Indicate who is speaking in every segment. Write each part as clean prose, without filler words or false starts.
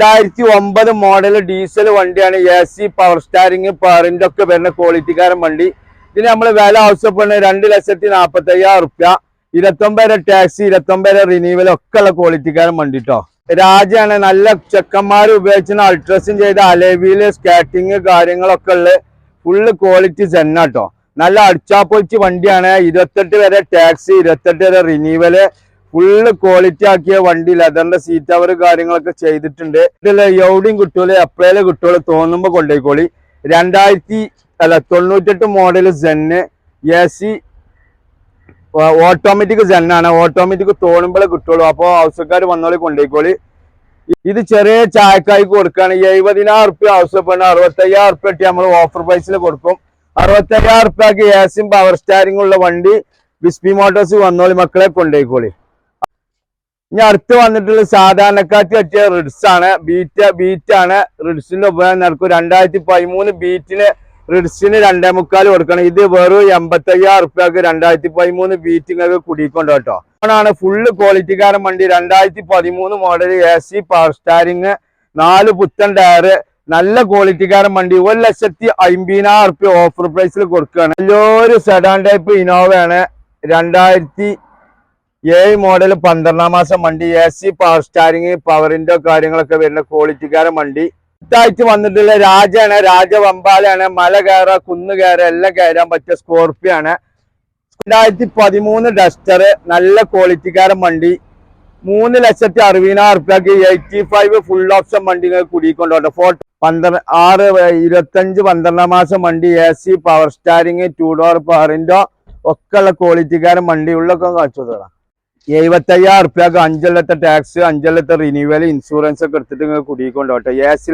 Speaker 1: 2009 model diesel വണ്ടിയാണ്. AC power steering പവറിന്റെ ഒക്കെ വരുന്ന ക്വാളിറ്റിക്കാരൻ വണ്ടി. ഇതിന് നമ്മൾ വില ആവശ്യപ്പെടുന്നത് 2,45,000 റുപ്യ. 29 ടാക്സി, 29 റിന്യൂവൽ ഒക്കെ ഉള്ള ക്വാളിറ്റിക്കാരൻ വണ്ടി കേട്ടോ. രാജാണ്. നല്ല ചെക്കന്മാർ ഉപയോഗിക്കുന്ന അൾട്രേഷൻ ചെയ്ത അലവിയില് സ്കാറ്റിങ് കാര്യങ്ങളൊക്കെ ഉള്ള ഫുള്ള് ക്വാളിറ്റി സെന്നാട്ടോ. നല്ല അടിച്ചാപ്പൊളിച്ച് വണ്ടിയാണ്. 28 വരെ ടാക്സി, 28 വരെ റിന്യൂവല്, ഫുള്ള് ക്വാളിറ്റി ആക്കിയ വണ്ടി. ലെതറിന്റെ സീറ്റ് അവർ കാര്യങ്ങളൊക്കെ ചെയ്തിട്ടുണ്ട്. ഇതിൽ എവിടെയും കിട്ടൂല, എപ്പോഴേലും കിട്ടുള്ളൂ, തോന്നുമ്പോ കൊണ്ടുപോയിക്കോളി. 98 മോഡൽ സെന്ന് AC ഓട്ടോമാറ്റിക് സെന്നാണ്. ഓട്ടോമാറ്റിക് തോന്നുമ്പോഴേ കിട്ടുള്ളൂ. അപ്പോൾ ആവശ്യക്കാർ വന്നോളി, കൊണ്ടുപോയിക്കോളി. ഇത് ചെറിയ ചായക്കായ്ക്ക് കൊടുക്കുകയാണ്. 70,000 റുപ്യ ആവശ്യപ്പെടുന്ന 65,000 റുപ്യ നമ്മൾ ഓഫർ പ്രൈസിൽ കൊടുക്കും. 65,000 റുപ്യക്ക് AC പവർ സ്റ്റാരിംഗ് ഉള്ള വണ്ടി വിസ്പി മോട്ടോഴ്സ് വന്നോളി മക്കളെ, കൊണ്ടുപോയിക്കോളി. ഇനി അടുത്ത് വന്നിട്ടുള്ള സാധാരണക്കാർക്ക് പറ്റിയ റിഡ്സ് ആണ്. ബീറ്റാണ്. റിഡ്സിന്റെ ഉപയോഗം നടക്കും. 2013 ബീറ്റിന് റിഡ്സിന് 2.25 കൊടുക്കണം. ഇത് വെറും 85,000 റുപ്യക്ക് 2013 ബീറ്റ് നിങ്ങൾക്ക് കുടിക്കൊണ്ടോ കേട്ടോ. ആണ് ഫുള്ള് ക്വാളിറ്റിക്കാരൻ വണ്ടി. 2013 മോഡൽ AC പവർ സ്റ്റാരിങ്, 4 പുത്തൻ ടയറ്, നല്ല ക്വാളിറ്റിക്കാരൻ വണ്ടി. 1,50,000 റുപ്യ ഓഫർ പ്രൈസിൽ കൊടുക്കുകയാണ്. നല്ലൊരു സെഡാൻ ടൈപ്പ് ഇനോവയാണ്. 2007 മോഡൽ 12 മാസം വണ്ടി. AC പവർ സ്റ്റാരിങ് പവറിന്റെ കാര്യങ്ങളൊക്കെ വരുന്ന ക്വാളിറ്റിക്കാരൻ വണ്ടി. ഇതായിട്ട് വന്നിട്ടുള്ള രാജാണ്. രാജവമ്പാലാണ്. മല കയറ, കുന്ന് കയറ എല്ലാം കയറാൻ പറ്റിയ സ്കോർപ്പിയോ ആണ്. 2013 ഡസ്റ്റർ, നല്ല ക്വാളിറ്റിക്കാരൻ വണ്ടി. 3,60,000 റുപ്യക്ക് 85 ഫുൾ ഓപ്ഷൻ വണ്ടി കുടിക്കൊണ്ടോട്ടെ. 12 മാസം വണ്ടി. AC പവർ സ്റ്റാരിങ്, 2 ഡോർ പവറിന്റെ ഒക്കെ ഉള്ള ക്വാളിറ്റിക്കാരൻ വണ്ടി. ഉള്ളൊക്കെ കാണിച്ചു തരാം. 75,000 റുപ്യക്ക് 5 കൊല്ലത്തെ ടാക്സ്, 5 കൊല്ലത്തെ റിന്യൂവൽ, ഇൻഷുറൻസ് ഒക്കെ എടുത്തിട്ട് നിങ്ങൾ കുടിക്കൊണ്ടോട്ടെ. AC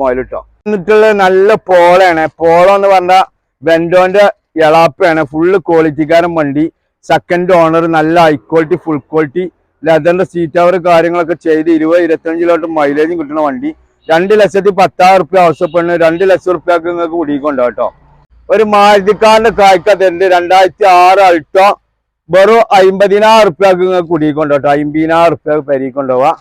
Speaker 1: മോയിലിട്ടോ. എന്നിട്ടുള്ള നല്ല പോളാണ്. പോളോ എന്ന് പറഞ്ഞാൽ വെൻഡോന്റെ എളാപ്പയാണ്. ഫുള്ള് ക്വാളിറ്റിക്കാരൻ വണ്ടി. സെക്കൻഡ് ഓണർ, നല്ല ഹൈ ക്വാളിറ്റി, ഫുൾ ക്വാളിറ്റി, ലെതറിന്റെ സീറ്റ് അവർ കാര്യങ്ങളൊക്കെ ചെയ്ത് 20-25 മൈലേജും കിട്ടുന്ന വണ്ടി. 2,10,000 റുപ്യ ആവശ്യപ്പെടുന്നത്. 2,00,000 റുപ്യക്ക് നിങ്ങൾക്ക് കുടിക്കൊണ്ടോ കേട്ടോ. ഒരു മാരുതിക്കാരന്റെ കായ്ക്കതുണ്ട്. 2006 അൾട്ടോ, വെറും 50,000 റുപ്യക്ക് നിങ്ങൾക്ക് കുടിക്കൊണ്ടോട്ടോ. 50,000 റുപ്യക്ക് പെരിക്കൊണ്ടുപോവാ.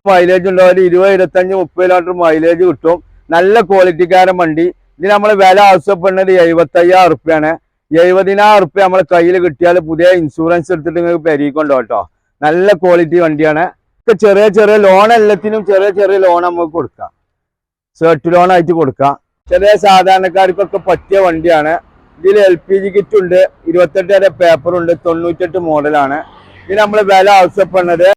Speaker 1: മൈലേജ് ഉണ്ടാവും. 20-25-30 മൈലേജ് കിട്ടും. നല്ല ക്വാളിറ്റിക്കാരൻ വണ്ടി. ഇതിന് നമ്മൾ വില ആവശ്യപ്പെടുന്നത് 75,000 റുപ്യാണ്. 70,000 റുപ്യ നമ്മളെ കയ്യിൽ കിട്ടിയാൽ പുതിയ ഇൻഷുറൻസ് എടുത്തിട്ട് നിങ്ങൾക്ക് പെരിക്കൊണ്ടോട്ടോ. നല്ല ക്വാളിറ്റി വണ്ടിയാണ്. ചെറിയ ചെറിയ ലോൺ, എല്ലാത്തിനും ചെറിയ ലോൺ നമുക്ക് കൊടുക്കാം. സെർട്ട് ലോൺ ആയിട്ട് കൊടുക്കാം. ചെറിയ സാധാരണക്കാർക്കൊക്കെ പറ്റിയ വണ്ടിയാണ്. ഇതിൽ LPG കിറ്റ് ഉണ്ട്. 28 വരെ പേപ്പറുണ്ട്. 98 മോഡലാണ്. ഇതിന് നമ്മൾ വില ആവശ്യപ്പെടുന്നത്,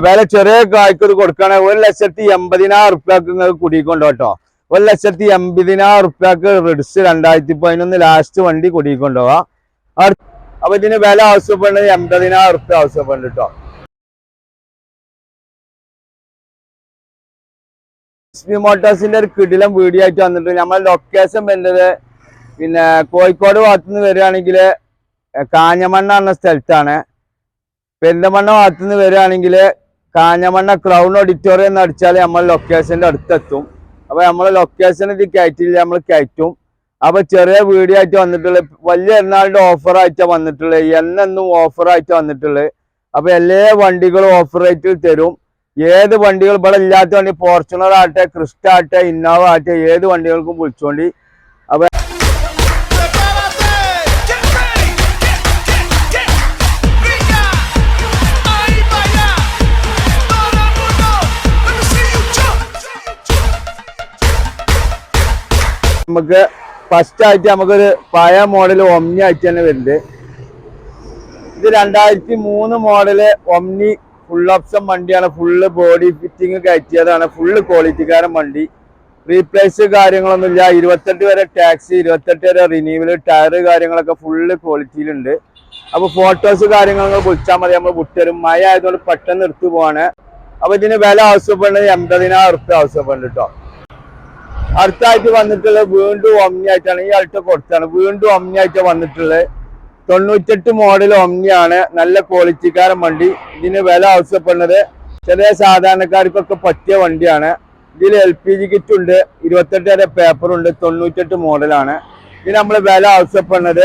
Speaker 1: വില ചെറിയ കായ്ക്കത് കൊടുക്കുകയാണെങ്കിൽ 1,80,000 റുപ്യക്ക് നിങ്ങൾക്ക് കുടിക്കൊണ്ടോട്ടോ. 1,80,000 റുപ്യക്ക് റിഡ്സ് 2011 ലാസ്റ്റ് വണ്ടി കുടിക്കൊണ്ടുപോവാ. അപ്പൊ ഇതിന് വില ആവശ്യപ്പെടുന്നത് 80,000 റുപ്യ ആവശ്യപ്പെടുന്നുണ്ട് കേട്ടോ. വിസ്പി മോട്ടോഴ്സിന്റെ ഒരു കിടിലം വീഡിയോ ആയിട്ട് വന്നിട്ട് നമ്മൾ ലൊക്കേഷൻ വരുന്നത് പിന്നെ കോഴിക്കോട് ഭാഗത്തുനിന്ന് വരികയാണെങ്കിൽ കാഞ്ഞമണ്ണ എന്ന സ്ഥലത്താണ്. പെരിന്തമണ്ണ ഭാഗത്തുനിന്ന് വരികയാണെങ്കിൽ കാഞ്ഞമണ്ണ ക്രൗൺ ഓഡിറ്റോറിയം എന്ന് അടിച്ചാൽ നമ്മൾ ലൊക്കേഷന്റെ അടുത്തെത്തും. അപ്പൊ നമ്മളെ ലൊക്കേഷൻ ഇത് കയറ്റില്ല, നമ്മൾ കയറ്റും. അപ്പൊ ചെറിയ വീഡിയോ ആയിട്ട് വന്നിട്ടുള്ളത്, വലിയ എറണാകുളം ഓഫർ ആയിട്ടാണ് വന്നിട്ടുള്ളത്. എന്നും ഓഫർ ആയിട്ട് വന്നിട്ടുള്ളത്. അപ്പൊ എല്ലാ വണ്ടികളും ഓഫർ റേറ്റിൽ തരും. ഏത് വണ്ടികൾ ഇവിടെ ഇല്ലാത്ത വണ്ടി, ഫോർച്യൂണർ ആട്ടെ, ക്രിസ്റ്റ ആട്ടെ, ഇന്നോവ ആട്ടെ, ഏത് വണ്ടികൾക്കും വിളിച്ചോണ്ടി. അപ്പൊ നമുക്ക് ഫസ്റ്റ് ആയിട്ട് നമുക്കൊരു പഴയ മോഡൽ ഒമ്നി ആയിട്ട് തന്നെ വരുന്നുണ്ട്. ഇത് 2003 മോഡല് ഒമ്നി ഫുൾ ഓപ്ഷൻ വണ്ടിയാണ്. ഫുള്ള് ബോഡി ഫിറ്റിങ് കയറ്റിയതാണ്. ഫുള്ള് ക്വാളിറ്റിക്കാരൻ വണ്ടി. റീപ്ലേസ് കാര്യങ്ങളൊന്നുമില്ല. 28 വരെ ടാക്സി, 28 വരെ റിന്യൂവൽ, ടയറ് കാര്യങ്ങളൊക്കെ ഫുള്ള് ക്വാളിറ്റിയിലുണ്ട്. അപ്പൊ ഫോട്ടോസ് കാര്യങ്ങളൊക്കെ വിളിച്ചാൽ മതി, നമ്മൾ വിട്ടുതരും. മഴ ആയതുകൊണ്ട് പെട്ടെന്ന് എടുത്തു പോവാണ്. അപ്പൊ ഇതിന് വില ആവശ്യപ്പെടുന്നത് 80,000 റുപ്യ ആവശ്യപ്പെടുന്നുണ്ട് കേട്ടോ. അടുത്തായിട്ട് വന്നിട്ടുള്ളത് വീണ്ടും ഒമ്നി ആയിട്ടാണ്. ഈ ആൾട്ട് കൊടുത്താണ്. വീണ്ടും ഒമ്നി ആയിട്ട് വന്നിട്ടുള്ളത് 98 മോഡൽ ഒമ്നിയാണ്. നല്ല ക്വാളിറ്റിക്കാരൻ വണ്ടി. ഇതിന് വില ആവശ്യപ്പെടുന്നത് ചെറിയ സാധാരണക്കാർക്കൊക്കെ പറ്റിയ വണ്ടിയാണ്. ഇതിൽ LPG കിറ്റ് ഉണ്ട്. 28 വരെ പേപ്പറുണ്ട്. 98 മോഡലാണ്. ഇതിന് നമ്മൾ വില ആവശ്യപ്പെടുന്നത്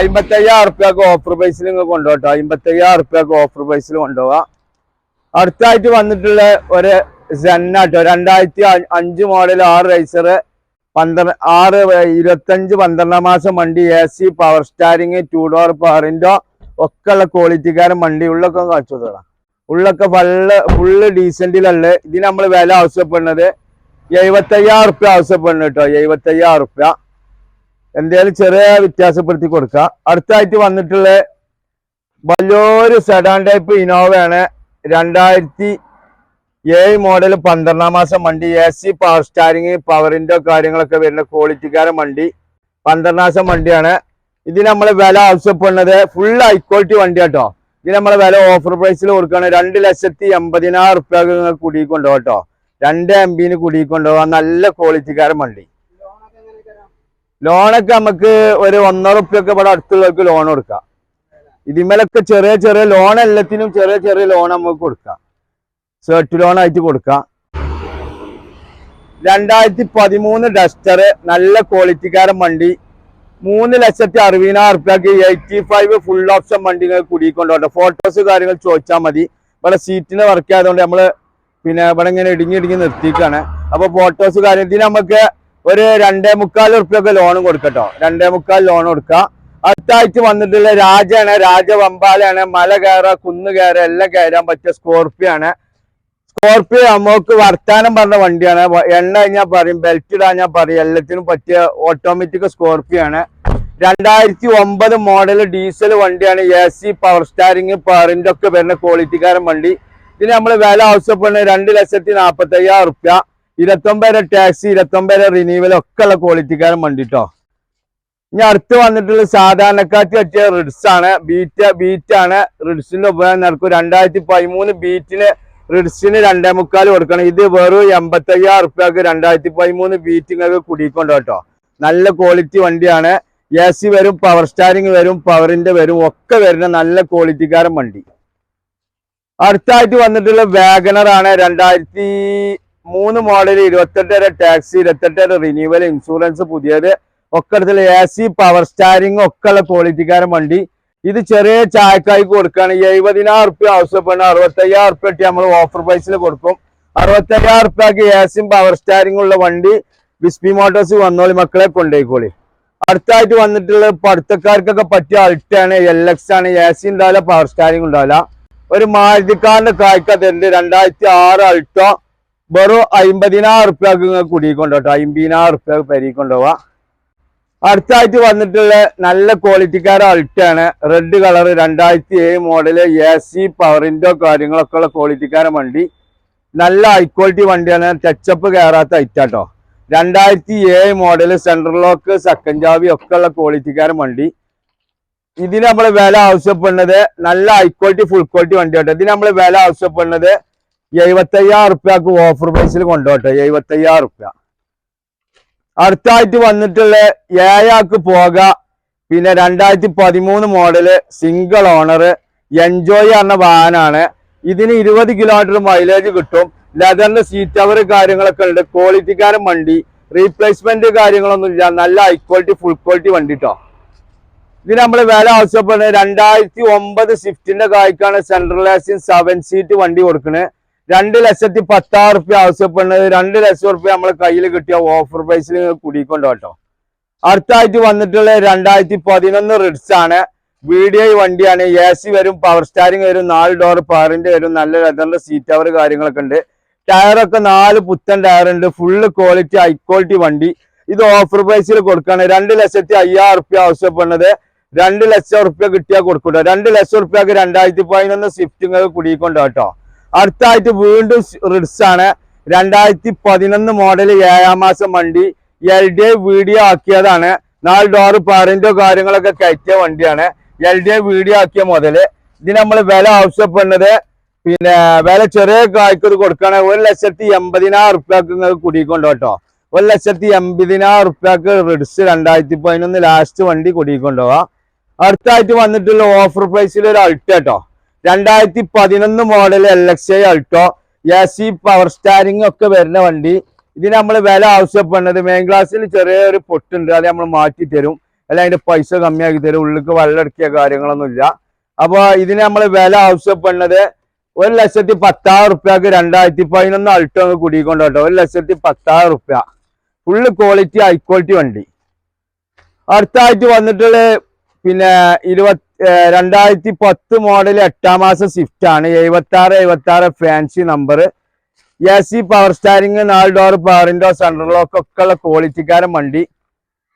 Speaker 1: 55,000 റുപ്യക്ക് ഓഫർ പ്രൈസിൽ നിങ്ങൾ കൊണ്ടുപോട്ടോ. 55,000 റുപ്യക്ക് ഓഫർ പ്രൈസിൽ കൊണ്ടുപോവാ. അടുത്തായിട്ട് വന്നിട്ടുള്ള ഒരു സെന്നാട്ടോ 2005 മോഡൽ 6 റൈസർ 25 മാസം വണ്ടി AC power steering 2 door power window ഒക്കെ ഉള്ള ക്വാളിറ്റിക്കാരൻ വണ്ടി ഉള്ളൊക്കെ കാണിച്ചു തരാം. ഉള്ളൊക്കെ ഫുള്ള് ഡീസന്റിലുള്ള ഇതിന് നമ്മൾ വില ആവശ്യപ്പെടുന്നത് 75,000 റുപ്യ ആവശ്യപ്പെടുന്നു കേട്ടോ. 75,000 റുപ്യ എന്തായാലും ചെറിയ വ്യത്യാസപ്പെടുത്തി കൊടുക്കുക. അടുത്തായിട്ട് വന്നിട്ടുള്ള വലിയൊരു സെഡാൻ ടൈപ്പ് ഇനോവയാണ്. 2007 മോഡൽ 12 മാസം വണ്ടി AC പവർ സ്റ്റാരിങ് പവറിന്റെ കാര്യങ്ങളൊക്കെ വരുന്ന ക്വാളിറ്റിക്കാരൻ വണ്ടി 12 മാസം വണ്ടിയാണ്. ഇതിന് നമ്മൾ വില ആവശ്യപ്പെടുന്നത് ഫുൾ ഹൈ ക്വാളിറ്റി വണ്ടി കേട്ടോ. ഇതിന് നമ്മളെ വില ഓഫർ പ്രൈസിൽ കൊടുക്കുകയാണ്. 2,80,000 റുപ്യക്ക് നിങ്ങൾ കുടിക്കൊണ്ടുപോകാം കേട്ടോ. 2 MB കുടിക്കൊണ്ടുപോകാം. നല്ല ക്വാളിറ്റിക്കാരൻ വണ്ടി. ലോണൊക്കെ നമുക്ക് ഒരു 1,5 റുപ്യൊക്കെ ഇവിടെ അടുത്തുള്ളവർക്ക് ലോൺ കൊടുക്കാം. ഇതിന്മേലൊക്കെ ചെറിയ ചെറിയ ലോൺ എല്ലാത്തിനും ചെറിയ ലോൺ നമുക്ക് കൊടുക്കാം. സെർട്ട് ലോൺ ആയിട്ട് കൊടുക്കാം. 2013 ഡസ്റ്റർ നല്ല ക്വാളിറ്റിക്കാരൻ വണ്ടി 3,60,000 റുപ്യക്ക് 85 ഫുൾ ഓപ്ഷൻ വണ്ടി കുടിക്കൊണ്ടോട്ടെ. ഫോട്ടോസ് കാര്യങ്ങൾ ചോദിച്ചാൽ മതി. ഇവിടെ സീറ്റിന് വർക്ക് ആയതുകൊണ്ട് നമ്മള് പിന്നെ ഇവിടെ ഇങ്ങനെ ഇടിഞ്ഞിടിഞ്ഞ് നിർത്തിക്കാണ്. അപ്പൊ ഫോട്ടോസ് കാര്യം ഇതിന് നമുക്ക് ഒരു 2,45 റുപ്യൊക്കെ ലോൺ കൊടുക്കട്ടോ. 2,45 ലോൺ കൊടുക്കാം. അടുത്തായിട്ട് വന്നിട്ടുള്ള രാജാണ്. രാജവമ്പാലാണ്. മല കയറാ കുന്ന് കയറാ എല്ലാം കയറാൻ പറ്റിയ സ്കോർപ്പിയോ ആണ്. സ്കോർപ്പിയോ നമുക്ക് വർത്താനം പറഞ്ഞ വണ്ടിയാണ്. എണ്ണ കഴിഞ്ഞാൽ പറയും, ബെൽറ്റ് ഇടാഞ്ഞാൽ പറയും, എല്ലാത്തിനും പറ്റിയ ഓട്ടോമാറ്റിക് സ്കോർപ്പിയോ ആണ്. 2009 മോഡൽ ഡീസൽ വണ്ടിയാണ്. AC പവർ സ്റ്റാരിങ് പവറിന്റെ ഒക്കെ വരുന്ന ക്വാളിറ്റിക്കാരൻ വണ്ടി. ഇതിന് നമ്മൾ വില ആവശ്യപ്പെടുന്നത് 2,40,000 റുപ്യ. 29 ടാക്സി 29 റിന്യൂവൽ ഒക്കെ ഉള്ള ക്വാളിറ്റിക്കാരൻ വണ്ടി കേട്ടോ. ഇനി അടുത്ത് വന്നിട്ടുള്ള സാധാരണക്കാർക്ക് പറ്റിയ റിഡ്സ് ആണ്. ബീറ്റ് ആണ്. റിഡ്സിന്റെ ഉപയോഗം നടക്കും. 2013 ബീറ്റിന് റിഡ്സിന് 2,45 കൊടുക്കണം. ഇത് വെറും 85,000 റുപ്യക്ക് 2013 ബീറ്റ് നിങ്ങൾക്ക് കുടിക്കൊണ്ടോ കേട്ടോ. നല്ല ക്വാളിറ്റി വണ്ടിയാണ്. AC വരും, പവർ സ്റ്റാരിങ് വരും, പവറിന്റെ വരും, ഒക്കെ വരുന്ന നല്ല ക്വാളിറ്റിക്കാരൻ വണ്ടി. അടുത്തായിട്ട് വന്നിട്ടുള്ള വാഗണർ ആണ്. 2003 മോഡൽ 28 ടാക്സി 28 റിന്യൂവൽ ഇൻഷുറൻസ് പുതിയത് ഒക്കെ എടുത്തുള്ള AC പവർ സ്റ്റാരിങ് ഒക്കെ ഉള്ള ക്വാളിറ്റിക്കാരൻ വണ്ടി. ഇത് ചെറിയ ചായക്കായ്ക്ക് കൊടുക്കുകയാണ്. 70,000 റുപ്യ ആവശ്യപ്പെടുന്ന 65,000 റുപ്യ നമ്മൾ ഓഫർ പ്രൈസിൽ കൊടുക്കും. 65,000 റുപ്യക്ക് AC പവർ സ്റ്റാരിങ് ഉള്ള വണ്ടി വിസ്പി മോട്ടോഴ്സ് വന്നോളി മക്കളെ കൊണ്ടുപോയിക്കോളി. അടുത്തായിട്ട് വന്നിട്ടുള്ള പഠിത്തക്കാർക്കൊക്കെ പറ്റിയ അൾട്ടാണ്. LX ആണ്. AC ഉണ്ടാവില്ല, പവർ സ്റ്റാരിങ് ഉണ്ടാവില്ല. ഒരു മാരുതിക്കാരന്റെ കായ്ക്കത്തുണ്ട്. 2006 അൾട്ടോ വെറും 50,000 റുപ്യക്ക് കുടിക്കൊണ്ടോട്ടോ. 50,000 റുപ്യക്ക് പെരിക്കൊണ്ടുപോവാ. അടുത്തായിട്ട് വന്നിട്ടുള്ള നല്ല ക്വാളിറ്റിക്കാരൻ അൾട്ടാണ്. റെഡ് കളർ 2007 മോഡല് AC പവറിന്റെ കാര്യങ്ങളൊക്കെ ഉള്ള ക്വാളിറ്റിക്കാരൻ വണ്ടി. നല്ല ഹൈ ക്വാളിറ്റി വണ്ടിയാണ്. ടച്ചപ്പ് കയറാത്ത ഐറ്റാട്ടോ. 2007 മോഡല് സെൻട്രൽ ലോക്ക് സെക്കൻഡ് ചാവി ഒക്കെ ഉള്ള ക്വാളിറ്റിക്കാരൻ വണ്ടി. ഇതിന് നമ്മൾ വില ആവശ്യപ്പെടുന്നത് നല്ല ഹൈ ക്വാളിറ്റി ഫുൾ ക്വാളിറ്റി വണ്ടി കേട്ടോ. ഇതിന് നമ്മൾ വില ആവശ്യപ്പെടുന്നത് 75,000 റുപ്യക്ക് ഓഫർ പ്രൈസിൽ കൊണ്ടുപോട്ടെ. 75,000 റുപ്യ. അടുത്തായിട്ട് വന്നിട്ടുള്ള ഏയാൾക്ക് പോക പിന്നെ 2013 മോഡല് സിംഗിൾ ഓണർ എൻജോയ് പറഞ്ഞ വാഹനമാണ്. ഇതിന് 20 കിലോമീറ്റർ മൈലേജ് കിട്ടും. ലെതറിന്റെ സീറ്റ് കവർ കാര്യങ്ങളൊക്കെ ഉണ്ട്. ക്വാളിറ്റിക്കാരൻ വണ്ടി. റീപ്ലേസ്മെന്റ് കാര്യങ്ങളൊന്നും ഇല്ല. നല്ല ഹൈ ക്വാളിറ്റി ഫുൾ ക്വാളിറ്റി വണ്ടി കേട്ടോ. ഇതിന് നമ്മൾ വില ആവശ്യപ്പെടുന്നത് 2009 സ്വിഫ്റ്റിന്റെ കായ്ക്കാണ്. സെൻട്രൽ AC 7 സീറ്റ് വണ്ടി കൊടുക്കുന്നത്. 2,10,000 റുപ്യ ആവശ്യപ്പെടുന്നത്. 2 ലക്ഷം റുപ്യ നമ്മളെ കയ്യിൽ കിട്ടിയ ഓഫർ പ്രൈസിൽ കുടിക്കൊണ്ടോ കേട്ടോ. അടുത്തായിട്ട് വന്നിട്ടുള്ള 2011 റിഡ്സ് ആണ്. VDI വണ്ടിയാണ്. AC വരും, പവർ സ്റ്റാരിങ് വരും, 4 ഡോർ പവറിന്റെ വരും, നല്ല ലെതറിന്റെ സീറ്റ് കവർ കാര്യങ്ങളൊക്കെ ഉണ്ട്. ടയറൊക്കെ 4 പുത്തൻ ടയർ ഉണ്ട്. ഫുള്ള് ക്വാളിറ്റി ഹൈ ക്വാളിറ്റി വണ്ടി. ഇത് ഓഫർ പ്രൈസിൽ കൊടുക്കുകയാണ്. 2,05,000 റുപ്യ ആവശ്യപ്പെടുന്നത്. 2 ലക്ഷം റുപ്യ കിട്ടിയാൽ കൊടുക്കൂട്ടോ. 2 ലക്ഷം റുപ്യക്ക് 2011 സ്വിഫ്റ്റ് കുടിക്കൊണ്ടോ കേട്ടോ. അടുത്തായിട്ട് വീണ്ടും റിഡ്സ് ആണ്. 2011 മോഡൽ 7 മാസം വണ്ടി. LDI video ആക്കിയതാണ്. 4 ഡോർ പവറിന്റെ കാര്യങ്ങളൊക്കെ കയറ്റിയ വണ്ടിയാണ്. LDI വീഡിയോ ആക്കിയ മുതല്. ഇതിന് നമ്മൾ വില ആവശ്യപ്പെടുന്നത് പിന്നെ വില ചെറിയ കായ്ക്ക് കൊടുക്കുകയാണ്. 1,80,000 റുപ്യക്ക് നിങ്ങൾക്ക് കുടിക്കൊണ്ടോ കേട്ടോ. 1,80,000 റുപ്യക്ക് റിഡ്സ് 2011 ലാസ്റ്റ് വണ്ടി കുടിക്കൊണ്ടുപോവാ. അടുത്തായിട്ട് വന്നിട്ടുള്ള ഓഫർ പ്രൈസിൽ ഒരു അൾട്ടോ കേട്ടോ. 2011 model LXI Alto. AC power steering ഒക്കെ വരുന്ന വണ്ടി. ഇതിന് നമ്മൾ വില ആവശ്യപ്പെടുന്നത് മെയിൻ ക്ലാസ്സിൽ ചെറിയൊരു പൊട്ടുണ്ട്. അത് നമ്മൾ മാറ്റി തരും. അല്ല അതിന്റെ പൈസ കമ്മിയാക്കി തരും. ഉള്ളിലേക്ക് വെള്ളം അടക്കിയ കാര്യങ്ങളൊന്നും ഇല്ല. അപ്പൊ ഇതിന് നമ്മൾ വില ആവശ്യപ്പെടുന്നത് 1,10,000 റുപ്യക്ക് 2011 അൾട്ടോ കുടിക്കൊണ്ടോട്ടോ. 1,10,000 റുപ്യ ഫുള്ള് ക്വാളിറ്റി ഹൈ ക്വാളിറ്റി വണ്ടി. അടുത്തായിട്ട് വന്നിട്ടുള്ള പിന്നെ 2010 മോഡൽ 8ാം മാസം സ്വിഫ്റ്റ് ആണ്. 76 fancy number. AC power steering, 4 door power window, central lock ഒക്കെ ഉള്ള ക്വാളിറ്റിക്കാരൻ വണ്ടി.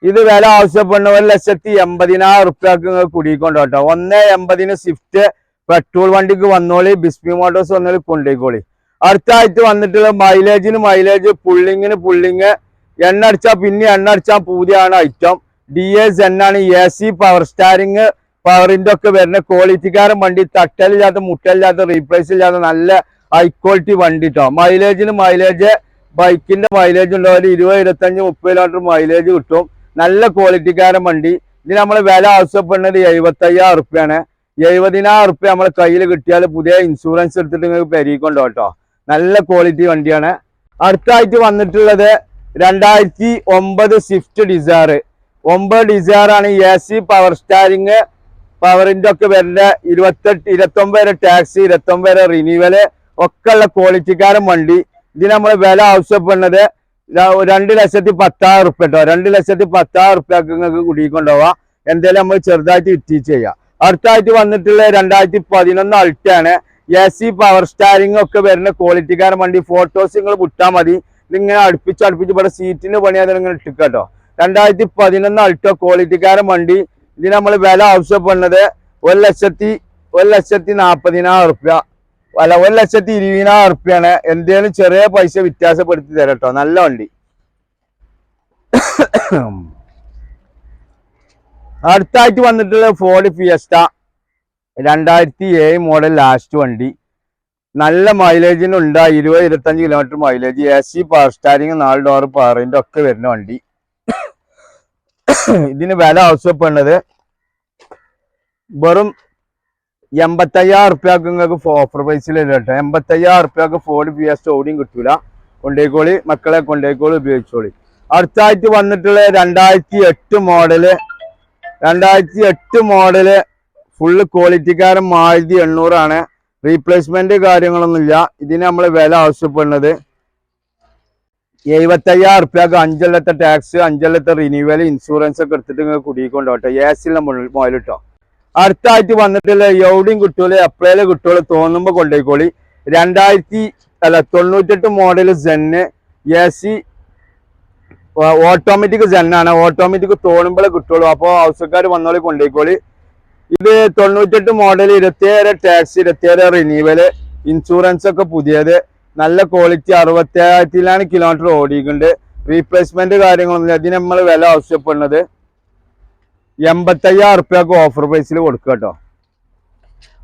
Speaker 1: ഇത് വില ആവശ്യപ്പെടുന്ന 1,80,000 റുപ്യക്ക് കുടിക്കൊണ്ടോട്ടോ. 1,80,000 സ്വിഫ്റ്റ് പെട്രോൾ വണ്ടിക്ക് വന്നോളി. ബിസ്മി മോട്ടോഴ്സ് വന്നോളി, കൊണ്ടുപോയിക്കോളി. അടുത്തായിട്ട് വന്നിട്ടുള്ള മൈലേജ് പുള്ളിങ് എണ്ണ അടിച്ചാൽ പിന്നെ എണ്ണ അടിച്ചാൽ പൂതിയാണ് ഐറ്റം. DAZ ആണ്. AC പവർ സ്റ്റാരിങ്, പവറിന്റെ ഒക്കെ വരുന്ന ക്വാളിറ്റിക്കാരൻ വണ്ടി. തട്ടലില്ലാത്ത മുട്ടലില്ലാത്ത റീപ്ലേസ് ഇല്ലാത്ത നല്ല ഹൈ ക്വാളിറ്റി വണ്ടി കേട്ടോ. മൈലേജ് ബൈക്കിന്റെ മൈലേജ് ഉണ്ടാവും. 20-25-30 കിലോമീറ്റർ മൈലേജ് കിട്ടും. നല്ല ക്വാളിറ്റിക്കാരൻ വണ്ടി. ഇതിന് നമ്മൾ വില ആവശ്യപ്പെടുന്നത് 75,000 റുപ്യാണ്. 70,000 റുപ്യ നമ്മളെ കയ്യിൽ കിട്ടിയാൽ പുതിയ ഇൻഷുറൻസ് എടുത്തിട്ട് നിങ്ങൾക്ക് പെരീക്കൊണ്ടോ കേട്ടോ. നല്ല ക്വാളിറ്റി വണ്ടിയാണ്. അടുത്തായിട്ട് വന്നിട്ടുള്ളത് 2009 സ്വിഫ്റ്റ് ഡിസയർ. 9 ഡിസയർ ആണ്. AC പവർ സ്റ്റാരിങ്, പവറിന്റെ ഒക്കെ വരുന്ന 29 വരെ ടാക്സ്, 29 വരെ റിന്യൂവല് ഒക്കെ ഉള്ള ക്വാളിറ്റിക്കാരൻ വണ്ടി. ഇതിന് നമ്മൾ വില ആവശ്യപ്പെടുന്നത് 2,10,000 റുപ്യ കേട്ടോ. 2,10,000 റുപ്യക്ക് നിങ്ങൾക്ക് കുടിക്കൊണ്ടുപോവാം. എന്തായാലും നമ്മൾ ചെറുതായിട്ട് വിറ്റീച്ച് ചെയ്യാം. അടുത്തായിട്ട് വന്നിട്ടുള്ള 2011 അൾട്ടാണ്. AC പവർ സ്റ്റാരിങ് ഒക്കെ വരുന്ന ക്വാളിറ്റിക്കാരൻ വണ്ടി. ഫോട്ടോസ് നിങ്ങൾ വിട്ടാൽ മതി. ഇതിങ്ങനെ അടുപ്പിച്ച് ഇവിടെ സീറ്റിന് പണിയാതെ ഇങ്ങനെ ഇട്ടിട്ടോ. 2011 അൾട്ടോ ക്വാളിറ്റിക്കാരൻ വണ്ടി. ഇതിന് നമ്മൾ വില ആവശ്യപ്പെടുന്നത് 1,40,000 റുപ്യ. അല്ല, 1,20,000 റുപ്യാണ്. എന്തേലും ചെറിയ പൈസ വ്യത്യാസപ്പെടുത്തി തരട്ടോ. നല്ല വണ്ടി. അടുത്തായിട്ട് വന്നിട്ടുള്ള ഫോർഡ് ഫിയസ്റ്റ 2007 മോഡൽ ലാസ്റ്റ് വണ്ടി. നല്ല മൈലേജിനുണ്ട്. 20-25 kilometre mileage. AC power steering, 4 door പവറിന്റെ ഒക്കെ വരുന്ന വണ്ടി. ഇതിന് വില ആവശ്യപ്പെടുന്നത് വെറും 85,000 റുപ്യക്ക് നിങ്ങൾക്ക് ഓഫർ പ്രൈസിൽ കേട്ടോ. 85,000 റുപ്യക്ക് ഫോർഡ് ഫിയസ്റ്റ ഓടിയും കിട്ടൂല. കൊണ്ടേക്കോളി മക്കളെ, കൊണ്ടേക്കോളി, ഉപയോഗിച്ചോളി. അടുത്തായിട്ട് വന്നിട്ടുള്ള 2008 മോഡല് ഫുള്ള് ക്വാളിറ്റിക്കാരൻ മാരുതി 800 ആണ്. റീപ്ലേസ്മെന്റ് കാര്യങ്ങളൊന്നുമില്ല. ഇതിന് നമ്മൾ വില ആവശ്യപ്പെടുന്നത് 75,000 റുപ്യക്ക് 5 കൊല്ലത്തെ ടാക്സ്, 5 കൊല്ലത്തെ റിന്യൂവൽ, ഇൻഷുറൻസ് ഒക്കെ എടുത്തിട്ട് നിങ്ങൾ കുടിക്കൊണ്ടോട്ടെ. AC മോയിൽ കേട്ടോ. അടുത്തായിട്ട് വന്നിട്ടുള്ള എവിടെയും കിട്ടൂല, എപ്പോഴേലും കിട്ടുള്ളൂ, തോന്നുമ്പോൾ കൊണ്ടുപോയിക്കോളി. 98 മോഡൽ സെന്ന്. AC ഓട്ടോമാറ്റിക് സെന്നാണ്. ഓട്ടോമാറ്റിക് തോന്നുമ്പോഴേ കിട്ടുള്ളൂ. അപ്പോൾ ആവശ്യക്കാർ വന്നോളി, കൊണ്ടുപോയിക്കോളി. ഇത് 98 മോഡൽ, 27 ടാക്സ്, 27 റിന്യൂവല്, ഇൻഷുറൻസ് ഒക്കെ പുതിയത്. നല്ല ക്വാളിറ്റി. 67,000 കിലോമീറ്റർ ഓടിയിട്ടുണ്ട്. റീപ്ലേസ്മെന്റ് കാര്യങ്ങളൊന്നുമില്ല. ഇതിന് നമ്മൾ വില ആവശ്യപ്പെടുന്നത് 85,000 റുപ്യക്ക് ഓഫർ പ്രൈസിൽ കൊടുക്കുക കേട്ടോ.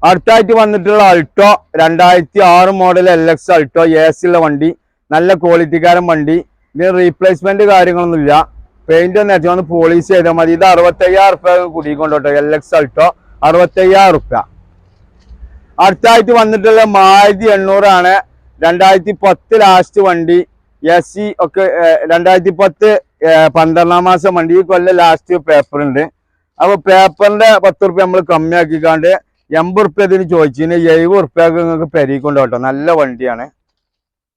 Speaker 1: അടുത്തായിട്ട് വന്നിട്ടുള്ള Alto 2006 model LX Alto. AC ഉള്ള വണ്ടി. നല്ല ക്വാളിറ്റിക്കാരൻ വണ്ടി. ഇതിന് റീപ്ലേസ്മെന്റ് കാര്യങ്ങളൊന്നുമില്ല. പെയിന്റ് ഒന്ന് അടിച്ചാൽ ഒന്ന് പോളിഷ് ചെയ്താൽ മതി. ഇത് 65,000 റുപ്യ കുടിക്കൊണ്ടോട്ടോ. LX അൾട്ടോ 65,000 റുപ്യ. അടുത്തായിട്ട് വന്നിട്ടുള്ള മാരുതി 800 ആണ്. 2010 ലാസ്റ്റ് വണ്ടി. AC ഒക്കെ 2010 12ാം മാസം വണ്ടി. ഈ കൊല്ലം ലാസ്റ്റ് പേപ്പർ ഉണ്ട്. അപ്പൊ പേപ്പറിന്റെ 10 റുപ്യ നമ്മൾ കമ്മിയാക്കിക്കാണ്ട് 80 റുപ്യ ഇതിന് ചോദിച്ചതിന് 70 റുപ്യക്ക് നിങ്ങൾക്ക് പെരീക്കൊണ്ടോട്ടോ. നല്ല വണ്ടിയാണ്.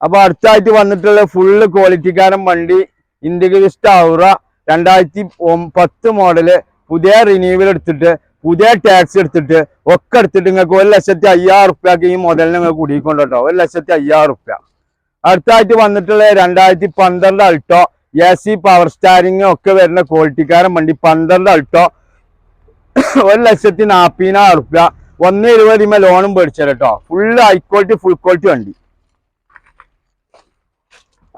Speaker 1: അപ്പൊ അടുത്തായിട്ട് വന്നിട്ടുള്ള ഫുള്ള് ക്വാളിറ്റിക്കാരൻ വണ്ടി ഇൻഡിവിസ്റ്റ് ഔറ 2010 മോഡല്. പുതിയ റിന്യൂവൽ എടുത്തിട്ട്, പുതിയ ടാക്സ് എടുത്തിട്ട് ഒക്കെ എടുത്തിട്ട് നിങ്ങൾക്ക് 1,05,000 റുപ്യക്ക് ഈ മുതലിന് നിങ്ങൾക്ക് കുടിക്കൊണ്ടോട്ടോ. 1,05,000 റുപ്യ. അടുത്തായിട്ട് വന്നിട്ടുള്ള 2012 അൾട്ടോ. AC പവർ സ്റ്റാരിങ് ഒക്കെ വരുന്ന ക്വാളിറ്റിക്കാരൻ വണ്ടി. 12 അൾട്ടോ 1,40,000 റുപ്യ. 1,20,000 ലോണും മേടിച്ചാൽ കേട്ടോ. Full high quality, full quality വണ്ടി.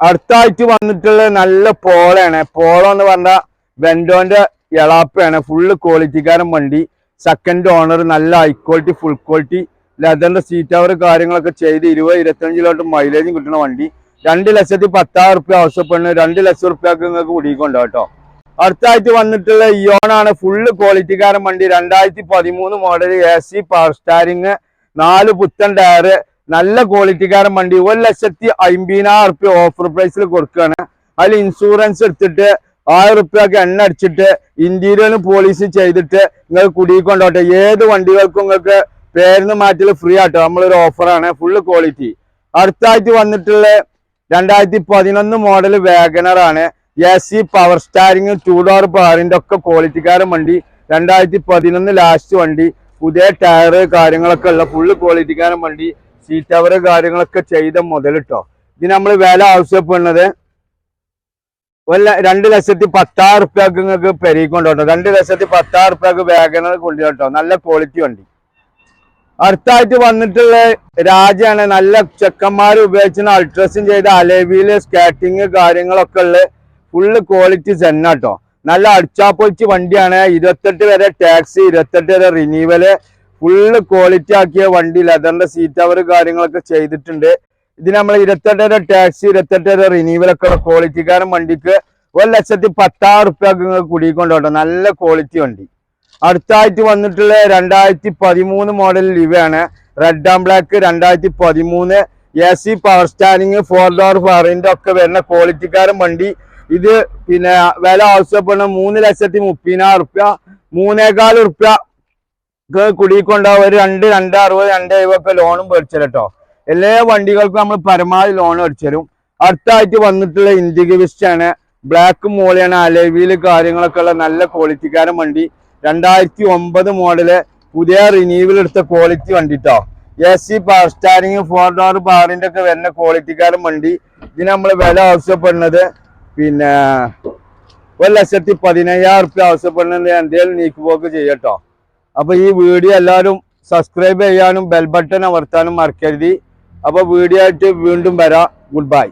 Speaker 1: അടുത്തായിട്ട് വന്നിട്ടുള്ള നല്ല പോളയാണ്. പോളോ എന്ന് പറഞ്ഞാൽ വെൻഡോന്റെ എളാപ്പയാണ്. ഫുള്ള് ക്വാളിറ്റിക്കാരൻ വണ്ടി. Second owner. നല്ല ഹൈ ക്വാളിറ്റി, ഫുൾ ക്വാളിറ്റി. ലെതറിന്റെ സീറ്റ് അവർ കാര്യങ്ങളൊക്കെ ചെയ്ത് 20-25 കിലോമീറ്റർ മൈലേജും കിട്ടുന്ന വണ്ടി. 2,10,000 റുപ്യ ആവശ്യപ്പെടുന്നത്. 2,00,000 റുപ്യക്ക് നിങ്ങൾക്ക് കുടിക്കൊണ്ടോ കേട്ടോ. അടുത്തായിട്ട് വന്നിട്ടുള്ള ഇയോണാണ്. ഫുള്ള് ക്വാളിറ്റിക്കാരൻ വണ്ടി. 2013 മോഡൽ. AC പവർ സ്റ്റാരിങ്, 4 പുത്തൻ ടയറ്. നല്ല ക്വാളിറ്റിക്കാരൻ വണ്ടി. 1,50,000 റുപ്യ ഓഫർ പ്രൈസിൽ കൊടുക്കുകയാണ്. അതിൽ ഇൻഷുറൻസ് എടുത്തിട്ട് 1000 റുപ്യക്ക് എണ്ണ അടിച്ചിട്ട് ഇന്റീരിയലും പോളിഷ് ചെയ്തിട്ട് നിങ്ങൾക്ക് കുടിക്കൊണ്ടോട്ടെ. ഏത് വണ്ടികൾക്കും നിങ്ങൾക്ക് പേരിന്ന് മാറ്റൽ ഫ്രീ ആട്ടോ. നമ്മളൊരു ഓഫറാണ്, ഫുള്ള് ക്വാളിറ്റി. അടുത്തായിട്ട് വന്നിട്ടുള്ള 2011 മോഡൽ വാഗണർ ആണ്. AC പവർ സ്റ്റാരിങ് 2 ഡോർ പവറിന്റെ ഒക്കെ ക്വാളിറ്റിക്കാരൻ വണ്ടി. 2011 ലാസ്റ്റ് വണ്ടി, പുതിയ ടയറ് കാര്യങ്ങളൊക്കെ ഉള്ള ഫുള്ള് ക്വാളിറ്റിക്കാരൻ വണ്ടി. സീറ്റ് കവർ കാര്യങ്ങളൊക്കെ ചെയ്ത മുതൽ കേട്ടോ. ഇതിന് നമ്മൾ വില ആവശ്യപ്പെടുന്നത് 2,10,000 റുപ്യക്ക് നിങ്ങൾക്ക് പെരീക്കൊണ്ടോട്ടോ. 2,10,000 റുപ്യക്ക് വാഗണർ കൊണ്ടുപോട്ടോ. നല്ല ക്വാളിറ്റി വണ്ടി. അടുത്തായിട്ട് വന്നിട്ടുള്ള രാജാണ്. നല്ല ചെക്കന്മാർ ഉപയോഗിക്കുന്ന അൾട്രസും ചെയ്ത അലേവിയില് സ്കാറ്റിങ് കാര്യങ്ങളൊക്കെ ഉള്ള ഫുള്ള് ക്വാളിറ്റി സെന്നാട്ടോ. നല്ല അടിച്ചാപ്പൊളിച്ച് വണ്ടിയാണ്. 28 വരെ ടാക്സ്, 28 വരെ റിന്യൂവല്, ഫുള്ള് ക്വാളിറ്റി ആക്കിയ വണ്ടി. ലെതറിന്റെ സീറ്റ് കവർ കാര്യങ്ങളൊക്കെ ചെയ്തിട്ടുണ്ട്. ഇതിന് നമ്മൾ 28 വരെ ടാക്സ്, 28 വരെ റിന്യൂവലൊക്കെ ഉള്ള ക്വാളിറ്റിക്കാരൻ വണ്ടിക്ക് 1,10,000 റുപ്യക്ക് നിങ്ങൾക്ക് കുടിക്കൊണ്ടോട്ടോ. നല്ല ക്വാളിറ്റി വണ്ടി. അടുത്തായിട്ട് വന്നിട്ടുള്ള 2013 മോഡൽ ലിവയാണ്. Red and black 2013. AC power steering 4 door പവറിന്റെ ഒക്കെ വരുന്ന ക്വാളിറ്റിക്കാരൻ വണ്ടി. ഇത് പിന്നെ വില ആവശ്യപ്പെടുന്ന 3,30,000 റുപ്യ. 3,15 റുപ്യ കുടിക്കൊണ്ടാവും. ഒരു 2,60, 2,70 ലോണും മേടിച്ചു കേട്ടോ. എല്ലാ വണ്ടികൾക്കും നമ്മൾ പരമാവധി ലോൺ മേടിച്ചു തരും. അടുത്തായിട്ട് വന്നിട്ടുള്ള ഇൻഡിഗ വിസ്റ്റ് ആണ്. ബ്ലാക്ക് മോളിയാണ്, അലേവിയില് കാര്യങ്ങളൊക്കെ ഉള്ള നല്ല ക്വാളിറ്റിക്കാരൻ വണ്ടി. 2009 മോഡല്, പുതിയ റിന്യൂവൽ എടുത്ത ക്വാളിറ്റി വണ്ടി കേട്ടോ. AC പവർ സ്റ്റാരിങ് 4 ഡോർ പവറിന്റെ ഒക്കെ വരുന്ന ക്വാളിറ്റിക്കാരൻ വണ്ടി. ഇതിന് നമ്മൾ വില ആവശ്യപ്പെടുന്നത് പിന്നെ 1,15,000 റുപ്യ ആവശ്യപ്പെടുന്നത്. എന്തെങ്കിലും നീക്കുപോക്ക് ചെയ്യട്ടോ. അപ്പൊ ഈ വീഡിയോ എല്ലാവരും സബ്സ്ക്രൈബ് ചെയ്യാനും ബെൽ ബട്ടൺ അമർത്താനും മറക്കരുത്. അപ്പൊ വീഡിയോ ആയിട്ട് വീണ്ടും വരാം. Good bye.